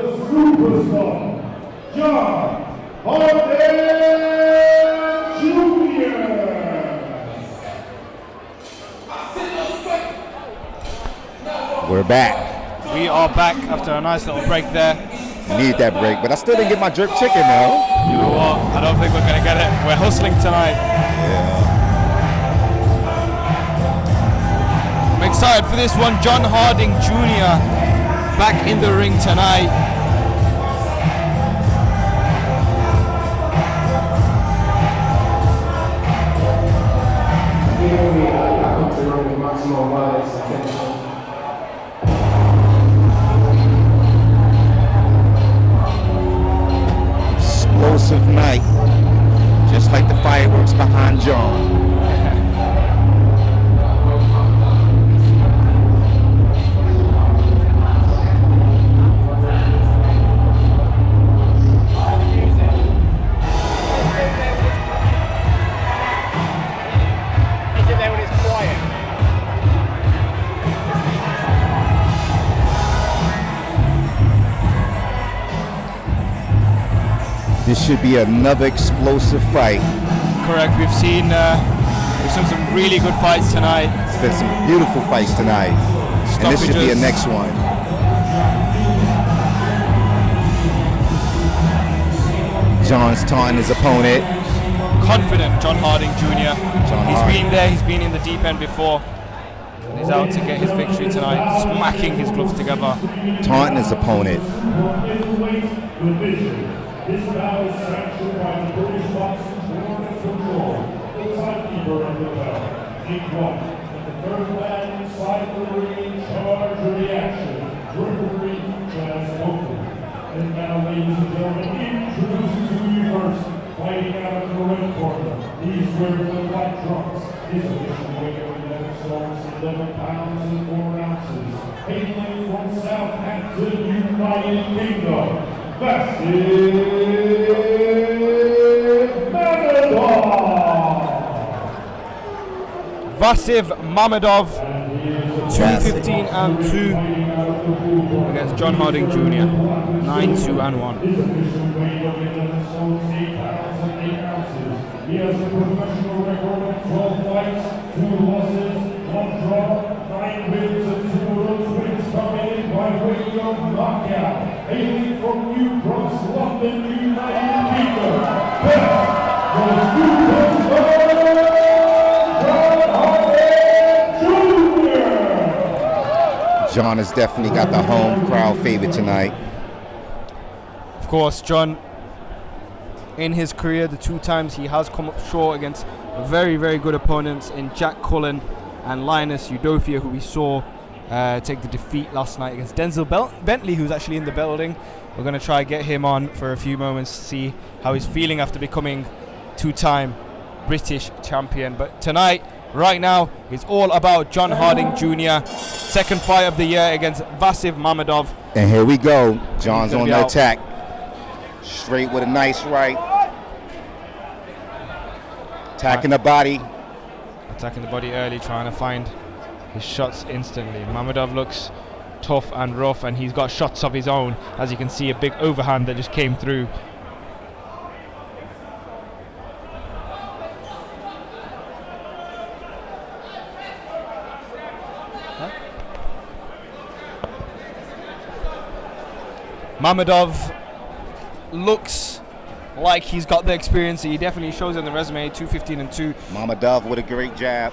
superstar, John Harding Jr. We're back. We are back after a nice little break there. Need that break, but I still didn't get my jerk chicken though. You know what? I don't think we're going to get it. We're hustling tonight. Yeah. I'm excited for this one. John Harding Jr. back in the ring tonight. Explosive night, just like the fireworks behind John. This should be another explosive fight. Correct. We've seen some really good fights tonight. There's been some beautiful fights tonight. And this should be a next one. John's taunting his opponent. Confident John Harding Jr. He's been there, he's been in the deep end before. And he's out to get his victory tonight, smacking his gloves together. Taunting his opponent. This bout is sanctioned by the British Boxing Board of Control, the timekeeper of the bout, Nick White, and the third man inside the ring in charge of the action, referee Chaz Oakley. And now, ladies and gentlemen, introducing to you first, fighting out of the red corner, he's wearing the black trunks, his official weight of 11 stones, 11 pounds and 4 ounces, hailing from Southampton, United Kingdom. VASIF MAMEDOV, 2:15 and 2 against John Harding Jr. 9-2 and 1. He has a professional record of 12 fights, 2 losses, 1 draw, 9 wins, and 2 of those wins coming in by way of knockout. Hailing from New Cross, London, United Kingdom, the superstar, John Harding Jr. John has definitely got the home crowd favorite tonight. Of course, John, in his career, the 2 times he has come up short against very, very good opponents in Jack Cullen and Linus Udofia, who we saw take the defeat last night against Denzel Bentley, who's actually in the building. We're going to try and get him on for a few moments to see how he's feeling after becoming 2-time British champion. But tonight, right now, it's all about John Harding Jr. Second fight of the year against VASIF MAMEDOV. And here we go. John's on the attack. Straight with a nice right. Attacking the body. Attacking the body early, trying to find his shots instantly. MAMEDOV looks tough and rough, and he's got shots of his own. As you can see, a big overhand that just came through. MAMEDOV looks like he's got the experience. He definitely shows in the resume. 2:15 and 2. MAMEDOV with a great jab.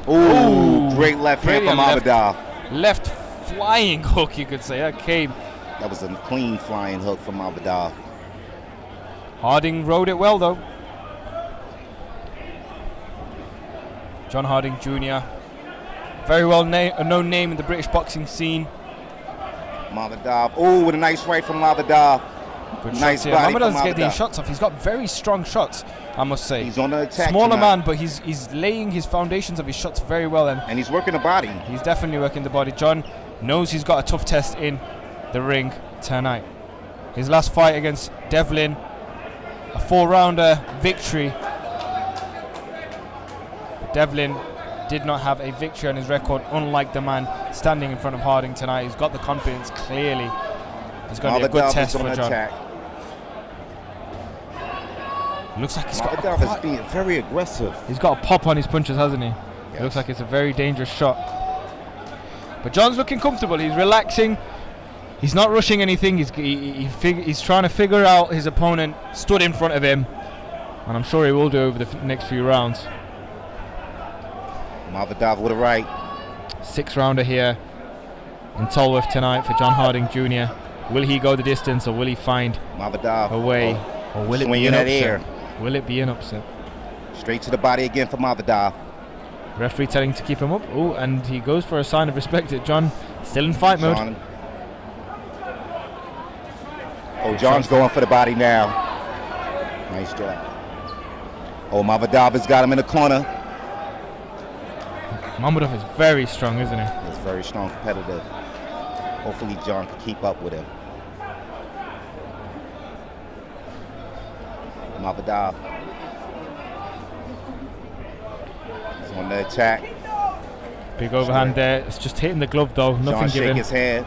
Ooh, great left hand from MAMEDOV. Left flying hook, you could say. That came. That was a clean flying hook from MAMEDOV. Harding rode it well, though. John Harding Jr. Very well known name in the British boxing scene. MAMEDOV. Oh, with a nice right from MAMEDOV. Good nice shots body. MAMEDOV's getting these shots off. He's got very strong shots, I must say. He's on the attack. Smaller tonight. man, but he's laying his foundations of his shots very well, and he's working the body. He's definitely working the body. John knows he's got a tough test in the ring tonight. His last fight against Devlin, a 4-rounder victory. But Devlin did not have a victory on his record, unlike the man standing in front of Harding tonight. He's got the confidence clearly. It's going to be a good test for John. Attack. Looks like he's got MAMEDOV is being very aggressive. He's got a pop on his punches, hasn't he? Yes. It looks like it's a very dangerous shot. But John's looking comfortable. He's relaxing. He's not rushing anything. He's trying to figure out his opponent stood in front of him. And I'm sure he will do over the next few rounds. MAMEDOV with a right. 6th rounder here in Tolworth tonight for John Harding Jr. Will he go the distance, or will he find MAMEDOV a way? Or will it be an upset? Will it be an upset? Straight to the body again for MAMEDOV. Referee telling him to keep him up. Oh, and he goes for a sign of respect at John. Still in fight mode. Oh, John's going for the body now. Nice job. Oh, MAMEDOV has got him in the corner. MAMEDOV is very strong, isn't he? He's very strong, competitive. Hopefully John can keep up with him. MAMEDOV. He's on the attack. Big overhand there. It's just hitting the glove though. Nothing John given. shake his head.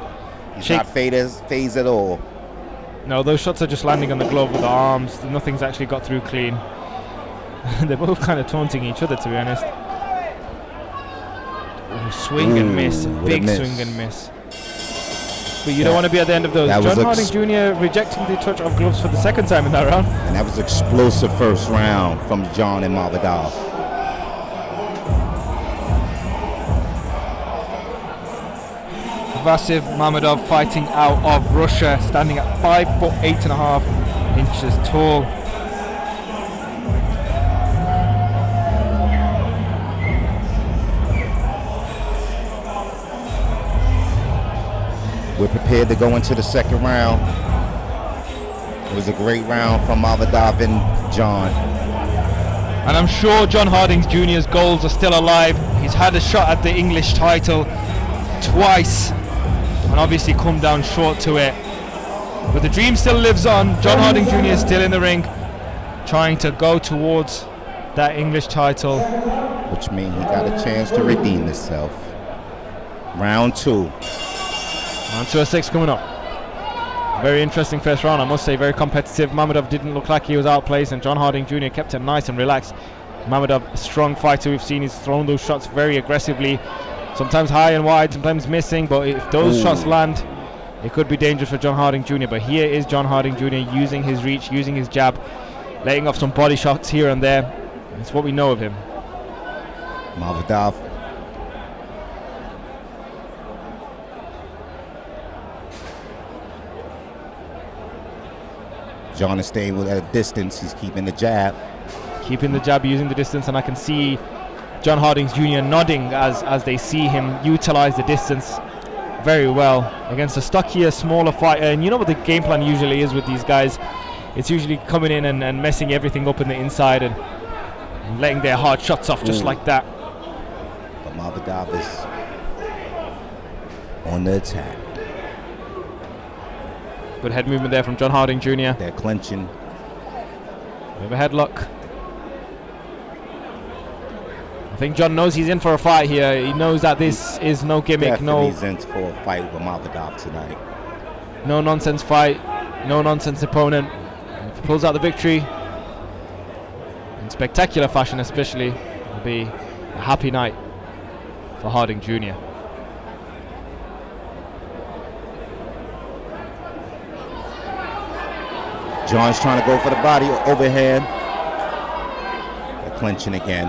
He's not phased at all. No, those shots are just landing on the glove with the arms. Nothing's actually got through clean. They're both kind of taunting each other, to be honest. Ooh, swing and miss. Big swing and miss. But you don't want to be at the end of those. John Harding Jr. rejecting the touch of gloves for the 2nd time in that round. And that was explosive first round from John and MAMEDOV. VASIF MAMEDOV fighting out of Russia, standing at 5 foot 8.5 inches tall. We're prepared to go into the 2nd round. It was a great round from MAMEDOV and John. And I'm sure John Harding Jr.'s goals are still alive. He's had a shot at the English title twice, and obviously come down short to it. But the dream still lives on. John Harding Jr. is still in the ring, trying to go towards that English title. Which means he got a chance to redeem himself. Round 2. On to a 6 coming up. Very interesting first round, I must say. Very competitive. MAMEDOV didn't look like he was outplaced, and John Harding Jr. kept it nice and relaxed. MAMEDOV, a strong fighter. We've seen he's thrown those shots very aggressively. Sometimes high and wide, sometimes missing, but if those shots land, it could be dangerous for John Harding Jr. But here is John Harding Jr. using his reach, using his jab, letting off some body shots here and there. It's what we know of him. MAMEDOV. John is staying at a distance. He's keeping the jab. Keeping the jab, using the distance, and I can see John Harding Jr. nodding as they see him utilize the distance very well against a stockier, smaller fighter. And you know what the game plan usually is with these guys. It's usually coming in and messing everything up in the inside and letting their hard shots off just like that. But MAMEDOV is on the attack. Good head movement there from John Harding Jr. They're clinching. We have a headlock. I think John knows he's in for a fight here. He knows that this is no gimmick. Definitely he's in for a fight with MAMEDOV tonight. No nonsense fight. No nonsense opponent. If he pulls out the victory, in spectacular fashion especially, it'll be a happy night for Harding Jr. John's trying to go for the body overhand. They're clinching again.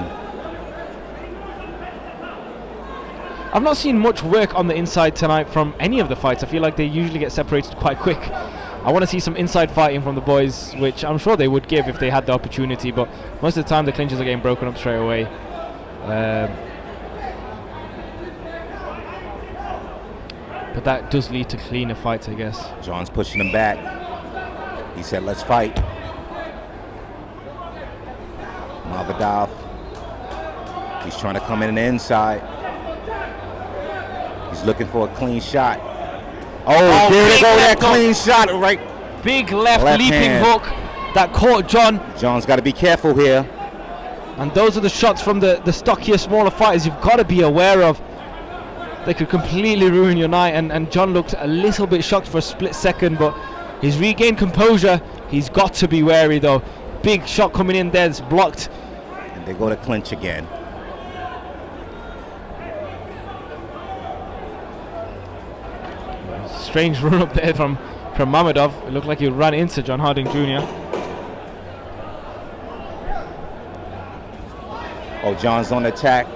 I've not seen much work on the inside tonight from any of the fights. I feel like they usually get separated quite quick. I want to see some inside fighting from the boys, which I'm sure they would give if they had the opportunity, but most of the time the clinches are getting broken up straight away. But that does lead to cleaner fights, I guess. John's pushing him back. He said, let's fight. MAMEDOV. He's trying to come in the inside. He's looking for a clean shot. Oh, there they go, that clean shot, right? Big left leaping hook that caught John. John's got to be careful here. And those are the shots from the stockier, smaller fighters you've got to be aware of. they could completely ruin your night. And John looked a little bit shocked for a split second, but he's regained composure. He's got to be wary though. Big shot coming in there, it's blocked. And they go to clinch again. Strange run up there from MAMEDOV. It looked like he ran into John Harding Jr. Oh, John's on attack.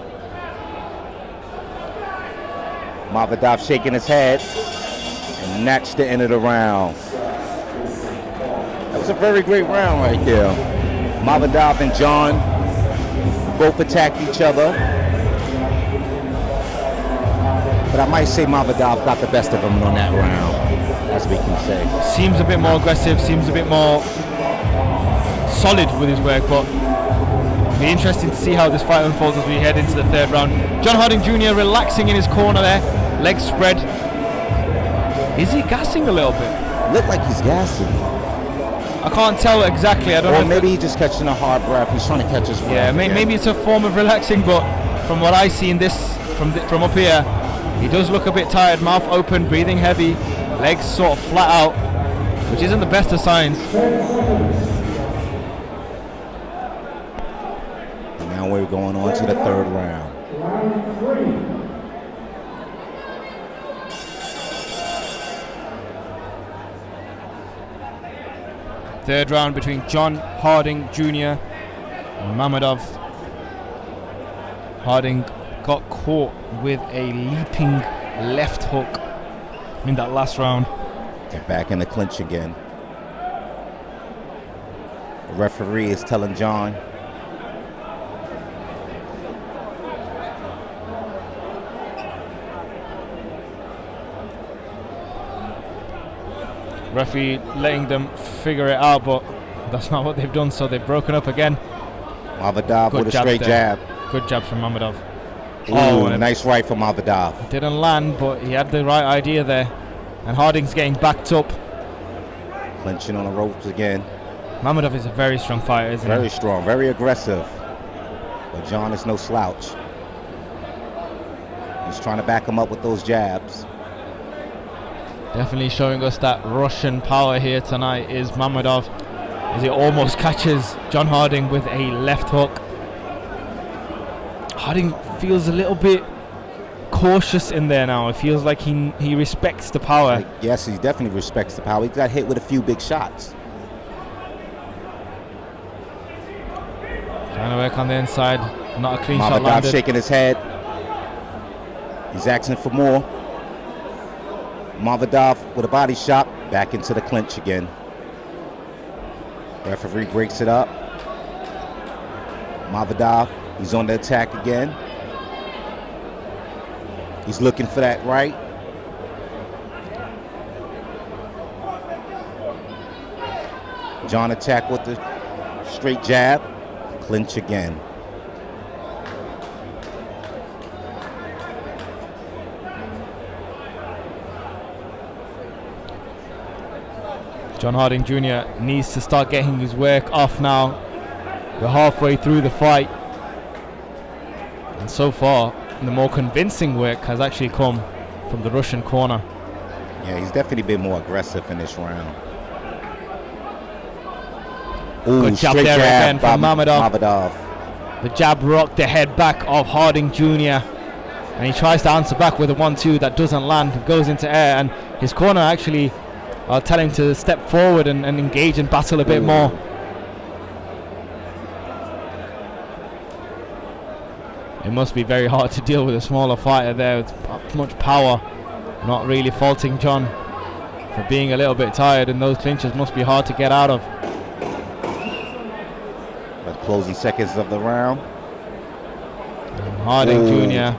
MAMEDOV shaking his head. And that's the end of the round. That was a very great round right there. MAMEDOV and John both attacked each other. But I might say MAMEDOV got the best of him on that round, as we can say. Seems a bit more aggressive, seems a bit more solid with his work, but it'll be interesting to see how this fight unfolds as we head into the third round. John Harding Jr. relaxing in his corner there, legs spread. Is he gassing a little bit? Look like he's gassing. I can't tell exactly. I don't know. Or maybe he's just catching a hard breath. He's trying to catch his breath. Yeah, maybe it's a form of relaxing, but from what I see in this, from up here, he does look a bit tired, mouth open, breathing heavy, legs sort of flat out, which isn't the best of signs. And now we're going on to the third round. Third round between John Harding Jr. and MAMEDOV. Harding got caught with a leaping left hook in that last round. They're back in the clinch again. The referee is telling John, referee letting them figure it out, but that's not what they've done, so they've broken up again. MAMEDOV with a straight jab. Good jab from MAMEDOV. Ooh, nice right from MAMEDOV. Didn't land, but he had the right idea there. And Harding's getting backed up. Clinching on the ropes again. MAMEDOV is a very strong fighter, isn't he? Very strong, very aggressive. But John is no slouch. He's trying to back him up with those jabs. Definitely showing us that Russian power here tonight is MAMEDOV, as he almost catches John Harding with a left hook. Harding feels a little bit cautious in there now. It feels like he respects the power. Yes, he definitely respects the power. He got hit with a few big shots. Trying to work on the inside. Not a clean shot MAMEDOV landed. shaking his head. He's asking for more. MAMEDOV with a body shot. Back into the clinch again. Referee breaks it up. MAMEDOV, he's on the attack again. He's looking for that right. John attack with the straight jab. Clinch again. John Harding Jr. needs to start getting his work off now. We're halfway through the fight. And so far, the more convincing work has actually come from the Russian corner. Yeah, he's definitely been more aggressive in this round. Ooh, good jab straight there again from MAMEDOV. The jab rocked the head back of Harding Jr. And he tries to answer back with a 1-2 that doesn't land, goes into air, and his corner actually tell him to step forward and engage and battle a bit more. It must be very hard to deal with a smaller fighter there with much power. Not really faulting John for being a little bit tired, and those clinches must be hard to get out of. The closing seconds of the round. And Harding Jr.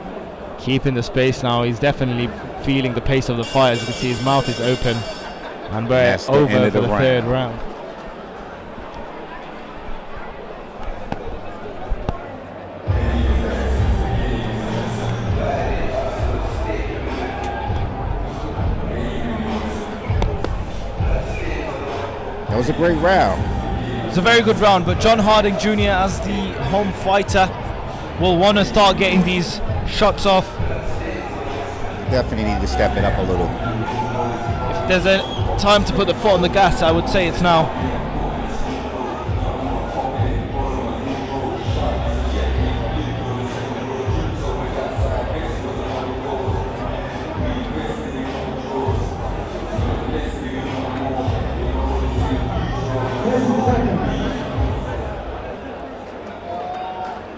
keeping the space now. He's definitely feeling the pace of the fight. As you can see, his mouth is open. And we're over for the third round. That was a great round. It's a very good round, but John Harding Jr. as the home fighter will want to start getting these shots off. definitely need to step it up a little. If there's a time to put the foot on the gas, I would say it's now.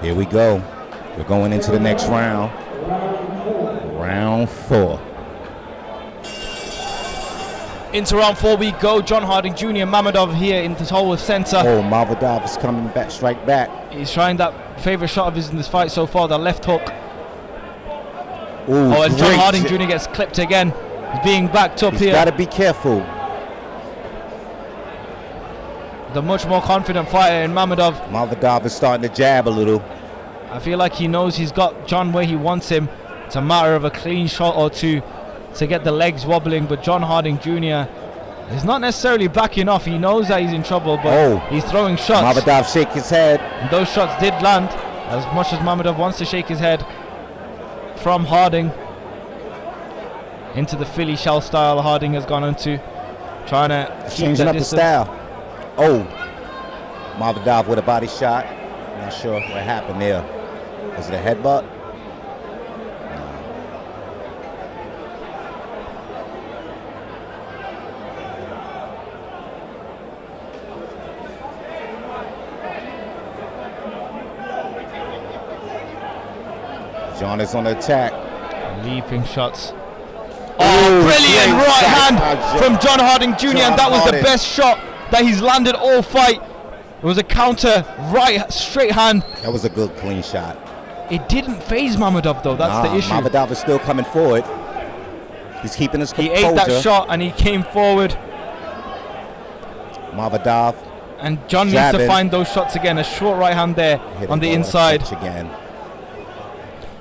Here we go. We're going into the next round. Round 4. Into round 4 we go. John Harding Jr. Mamedov here in the hole center. Oh, MAMEDOV is coming back, strike back. He's trying that favorite shot of his in this fight so far, the left hook. Ooh, Oh, and John great. Harding Jr. gets clipped again. He's being backed up He's here. got to be careful. The much more confident fighter in Mamedov. MAMEDOV is starting to jab a little. I feel like he knows he's got John where he wants him. It's a matter of a clean shot or two to get the legs wobbling, but John Harding Jr. is not necessarily backing off. He knows that he's in trouble, but he's throwing shots. MAMEDOV shake his head. And those shots did land, as much as Mamedov wants to shake his head. From Harding into the Philly shell style Harding has gone into, trying to keep Changing that up the distance. style. Oh, MAMEDOV with a body shot. Not sure what happened there. Was it a headbutt? John is on the attack. Leaping shots. Ooh, Oh, brilliant great right shot hand by from John Harding Jr. John and that was Harding. the best shot that he's landed all fight. It was a counter, right, straight hand. That was a good clean shot. It didn't phase Mamedov though, that's the issue. MAMEDOV is still coming forward. He's keeping his He composure. ate that shot and he came forward. MAMEDOV And John needs to jabbing. find those shots again. A short right hand there hit on him the over inside. pitch again.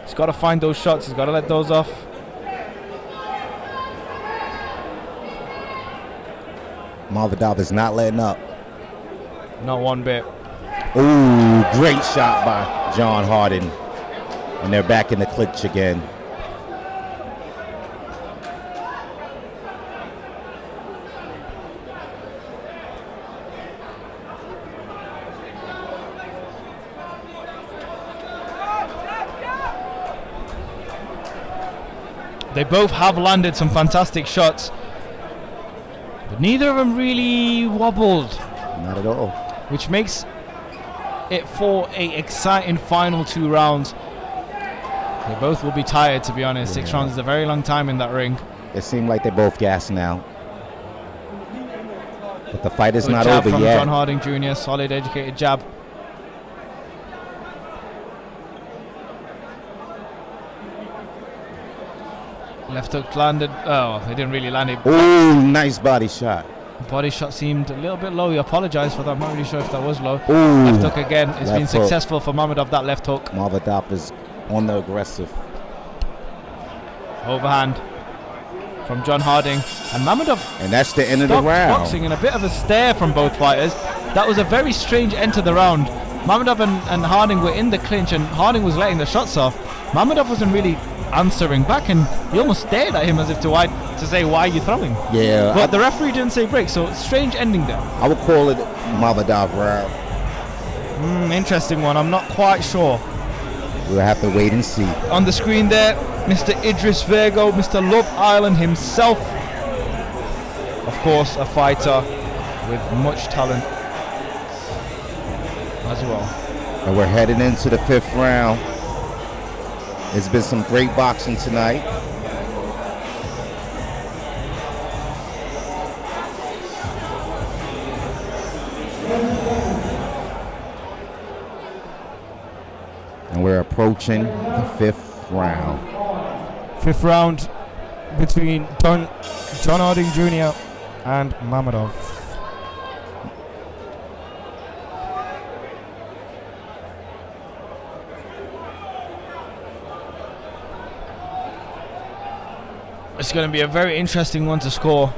He's got to find those shots. He's got to let those off. MAMEDOV is not letting up. Not one bit. Ooh, great shot by John Harding. And they're back in the clinch again. They both have landed some fantastic shots, but neither of them really wobbled, Not at all. which makes it for a exciting final 2 rounds. They both will be tired, to be honest. 6 rounds is a very long time in that ring. It seemed like they're both gassing out. But the fight is Good not jab over from yet. John Harding Jr., solid educated jab. Left hook landed. Oh, they didn't really land it. Ooh, nice body shot. Body shot seemed a little bit low. We apologize for that. I'm not really sure if that was low. Ooh, Left hook again. It's been left hook. successful for Mamedov, that left hook. MAMEDOV is on the aggressive. Overhand from John Harding. And Mamedov And that's the end of the stopped round. boxing in a bit of a stare from both fighters. That was a very strange end to the round. Mamedov and Harding were in the clinch and Harding was letting the shots off. Mamedov wasn't really answering back and he almost stared at him as if to say, why are you throwing? Yeah, But the referee didn't say break, so strange ending there. I would call it MAMEDOV round. Interesting one. I'm not quite sure. We'll have to wait and see. On the screen there, Mr. Idris Virgo, Mr. Love Island himself. Of course, a fighter with much talent as well. And we're heading into the 5th round. It's been some great boxing tonight. And we're approaching the 5th round. 5th round between John Harding Jr. and Mamedov. It's going to be a very interesting one to score.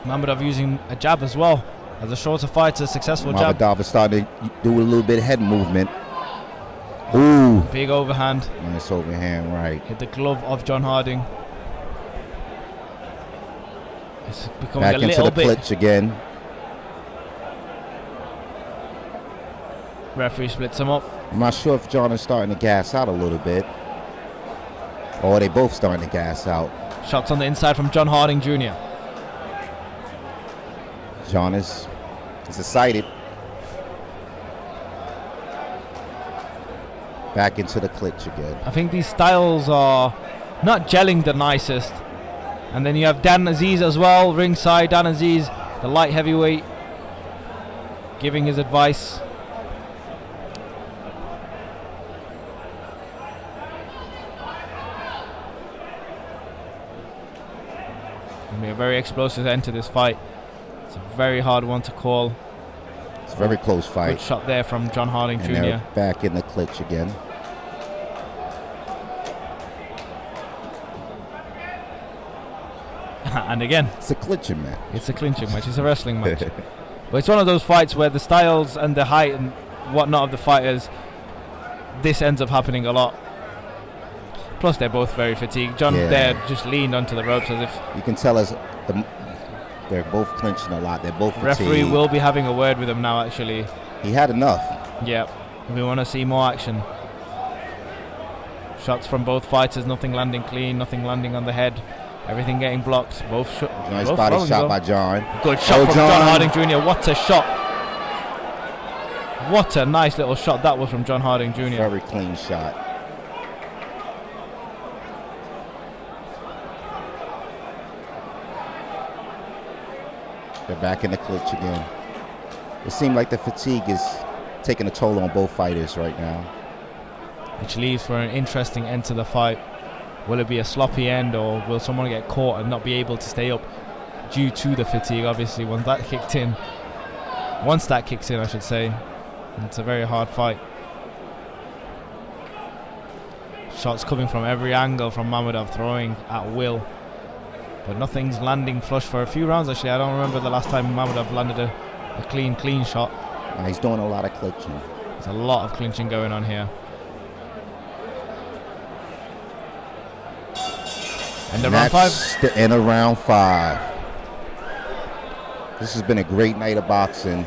Mamedov using a jab as well. As a shorter fighter, successful jab. MAMEDOV is starting to do a little bit of head movement. Ooh, Big overhand. Nice overhand right. Hit the glove of John Harding. It's becoming Back a into little the bit. clinch again. Referee splits him up. I'm not sure if John is starting to gas out a little bit. Or are they both starting to gas out? Shots on the inside from John Harding Jr. John is excited. Back into the clinch again. I think these styles are not gelling the nicest. And then you have Dan Aziz as well, ringside. Dan Aziz, the light heavyweight, giving his advice. It'll be a very explosive end to this fight. It's a very hard one to call. It's a very close fight. Good shot there from John Harding And Jr. they're back in the clinch again. And again, It's a clinching match. it's a clinching match. It's a wrestling match. But it's one of those fights where the styles and the height and whatnot of the fighters, this ends up happening a lot. Plus, they're both very fatigued. John there just leaned onto the ropes as if You can tell us they're both clinching a lot. They're both fatigued. referee will be having a word with him now, actually. He had enough. Yep. We want to see more action. Shots from both fighters, nothing landing clean, nothing landing on the head. Everything getting blocked. Nice both body throwing shot though. by John. Good shot Oh, from John. John Harding Jr. What a shot. What a nice little shot that was from John Harding Jr. Very clean shot. They're back in the clinch again. It seemed like the fatigue is taking a toll on both fighters right now. Which leaves for an interesting end to the fight. Will it be a sloppy end, or will someone get caught and not be able to stay up due to the fatigue? Obviously, once that kicks in, I should say, it's a very hard fight. Shots coming from every angle from MAMEDOV, throwing at will, but nothing's landing flush for a few rounds. Actually, I don't remember the last time MAMEDOV landed a clean shot. And he's doing a lot of clinching. There's a lot of clinching going on here. End of round 5. That's the end of round 5. This has been a great night of boxing.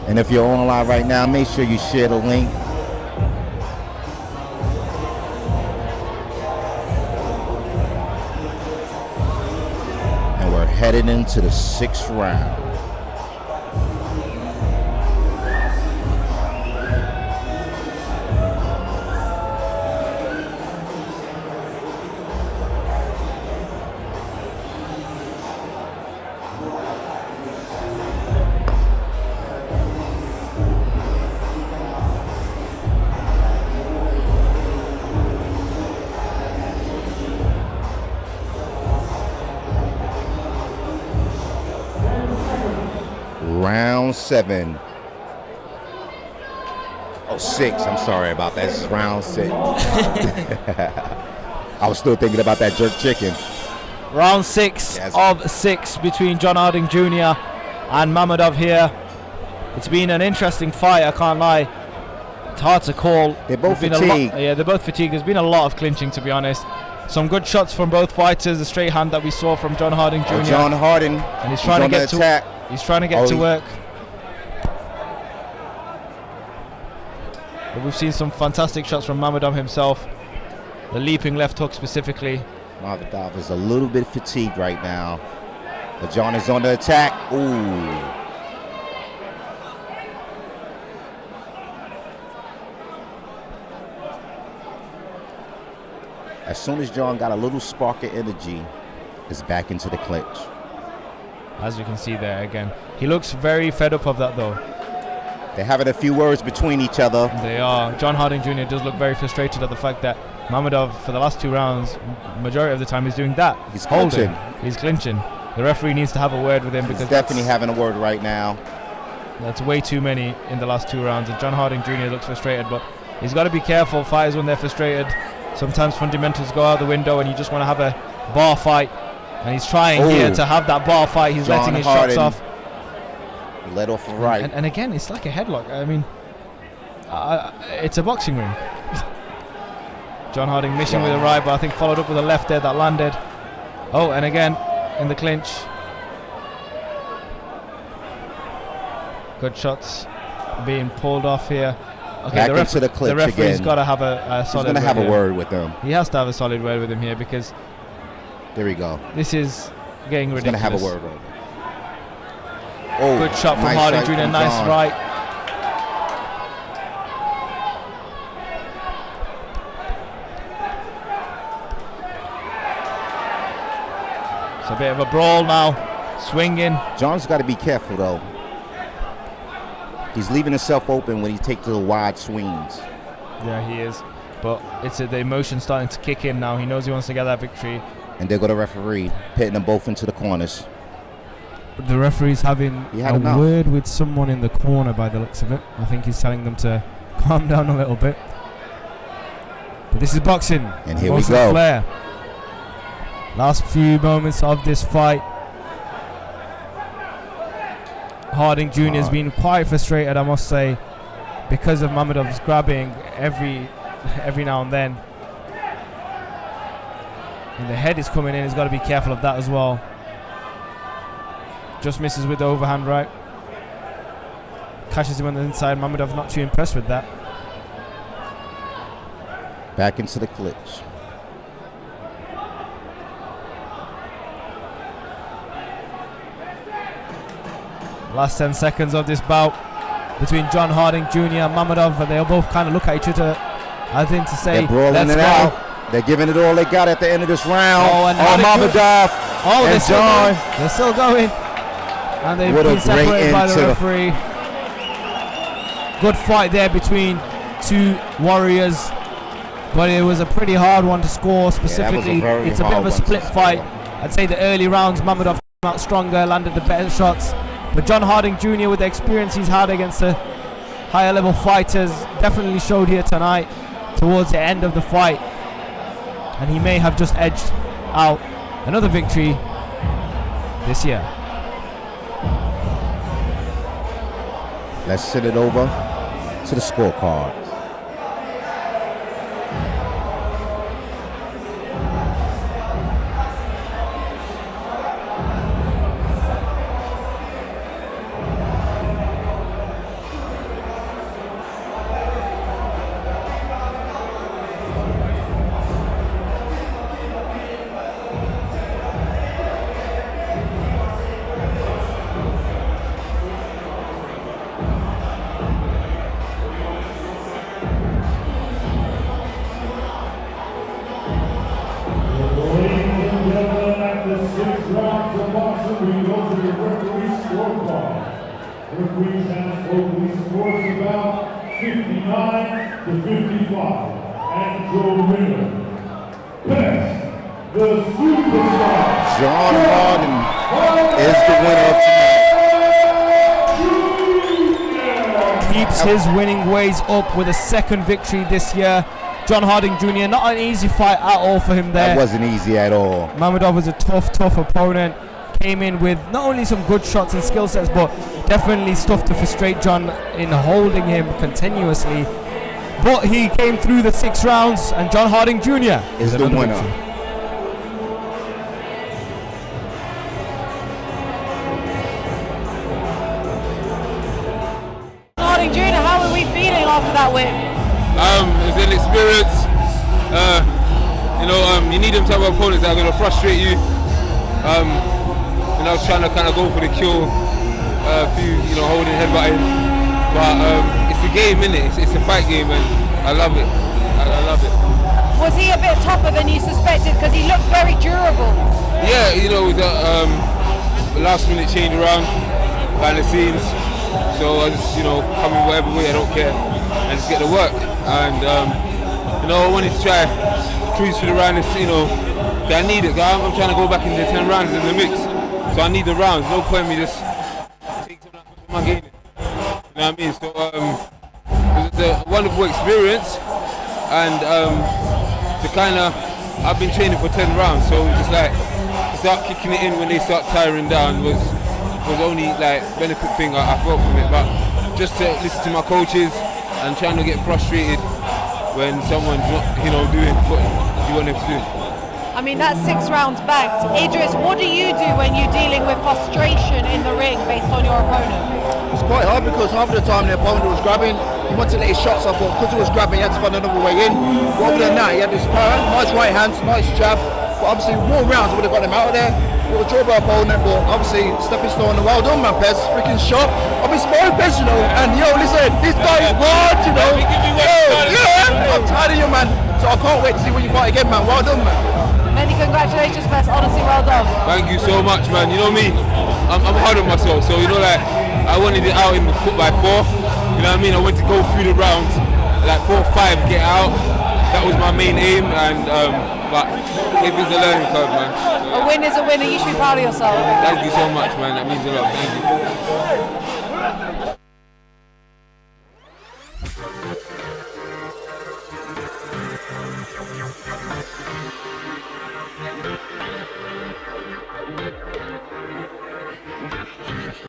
And if you're on live right now, make sure you share the link. And we're headed into the 6th round. Round 7. Oh, 6. I'm sorry about that. This is round 6. I was still thinking about that jerk chicken. Round 6 of 6 between John Harding Jr. and MAMEDOV here. It's been an interesting fight, I can't lie. It's hard to call. They're both There's been fatigued. they're both fatigued. There's been a lot of clinching, to be honest. Some good shots from both fighters. The straight hand that we saw from John Harding Jr. Oh, John Harding. And he's trying to get to attack. He's trying to get to work. But we've seen some fantastic shots from MAMEDOV himself. The leaping left hook specifically. MAMEDOV is a little bit fatigued right now. But John is on the attack. Ooh. As soon as John got a little spark of energy, is back into the clinch. As you can see there again. He looks very fed up of that though. They're having a few words between each other. They are. John Harding Jr. does look very frustrated at the fact that MAMEDOV, for the last 2 rounds, majority of the time, is doing that. He's holding. clinching. He's clinching. The referee needs to have a word with him because He's definitely having a word right now. that's way too many in the last 2 rounds. And John Harding Jr. looks frustrated, but he's got to be careful. Fighters, when they're frustrated, sometimes fundamentals go out the window and you just want to have a bar fight. And he's trying here to have that bar fight. He's John letting his Harding shots off. Let off a right. And again, it's like a headlock. I mean, it's a boxing ring. John Harding missing with a right, but I think followed up with a left there that landed. Oh, and again in the clinch. Good shots being pulled off here. Okay, Back into the clinch the referee's again. got to have a solid. He's going to have a word with them. He has to have a solid word with him here, because there we go. this is getting ridiculous. He's going to have a word with him. Oh, good shot from nice Harding right Jr. from Nice John. right. It's a bit of a brawl now. Swinging. John's got to be careful though. He's leaving himself open when he takes the wide swings. Yeah, he is. But it's the emotion starting to kick in now. He knows he wants to get that victory. And there go the referee, pitting them both into the corners. The referee's having a word with someone in the corner by the looks of it. I think he's telling them to calm down a little bit. But this is boxing. And here we go. Flair. Last few moments of this fight. Harding Jr. has been quite frustrated, I must say, because of MAMEDOV's grabbing every now and then. And the head is coming in. He's got to be careful of that as well. Just misses with the overhand right. Catches him on the inside. MAMEDOV not too impressed with that. Back into the clinch. Last 10 seconds of this bout between John Harding Jr. and MAMEDOV, and they'll both kind of look at each other, I think, to say, they're brawling it out. They're giving it all they got at the end of this round. Oh, and MAMEDOV and John. They're still going. And they've been separated by the referee. Good fight there between two warriors, but it was a pretty hard one to score. Specifically, it's a bit of a split fight. I'd say the early rounds, MAMEDOV came out stronger, landed the better shots. But John Harding Jr., with the experience he's had against the higher level fighters, definitely showed here tonight towards the end of the fight. And he may have just edged out another victory this year. Let's send it over to the scorecard. Referee stands openly scores the bout 59 to 55. And your winner, best the superstar. John Harding is the winner of tonight. Keeps his winning ways up with a second victory this year. John Harding Jr., not an easy fight at all for him there. That wasn't easy at all. MAMEDOV was a tough opponent. Came in with not only some good shots and skill sets, but definitely stuff to frustrate John in holding him continuously. But he came through the 6 rounds, and John Harding Jr. is the winner. Harding Jr., how are we feeling after that win? It's an experience. You need them type of opponents that are going to frustrate you. I was trying to kind of go for the kill, holding, headbutting, but it's a game, innit? It's a fight game, and I love it. I love it. Was he a bit tougher than you suspected? Because he looked very durable. Yeah, with the last minute change around behind the scenes, so I just, come in whatever way, I don't care, and just get to work. And I wanted to try cruise for the round. I need it. I'm trying to go back into 10 rounds in the mix. So I need the rounds. No point me just take some of my game. You know what I mean? So it's a wonderful experience, and I've been training for 10 rounds. So just like to start kicking it in when they start tiring down was only like benefit thing I felt from it. But just to listen to my coaches and trying to get frustrated when someone's not, doing what you want them to do. I mean, that's 6 rounds backed. Idris, what do you do when you're dealing with frustration in the ring based on your opponent? It's quite hard because half of the time the opponent was grabbing, he wanted to let his shots off, but because he was grabbing, he had to find another way in. But other than that, he had this power, nice right hand, nice jab. But obviously, more rounds would have got him out of there. It was a draw by opponent, but obviously, stepping stone. Well done, man, Pez. Freaking shot. I've been spoiled, Pez, and listen, this guy is hard, I'm tired of you, man. So I can't wait to see when you fight again, man. Well done, man. Many congratulations, Pez. Honestly, well done. Thank you so much, man. You know me, I'm hard on myself, so I wanted it out in the foot by 4. You know what I mean? I went to go through the rounds, like 4 or 5, get out. That was my main aim, and but it was a learning curve, man. So, a win is a winner. You should be proud of yourself. Thank you so much, man. That means a lot. Thank you.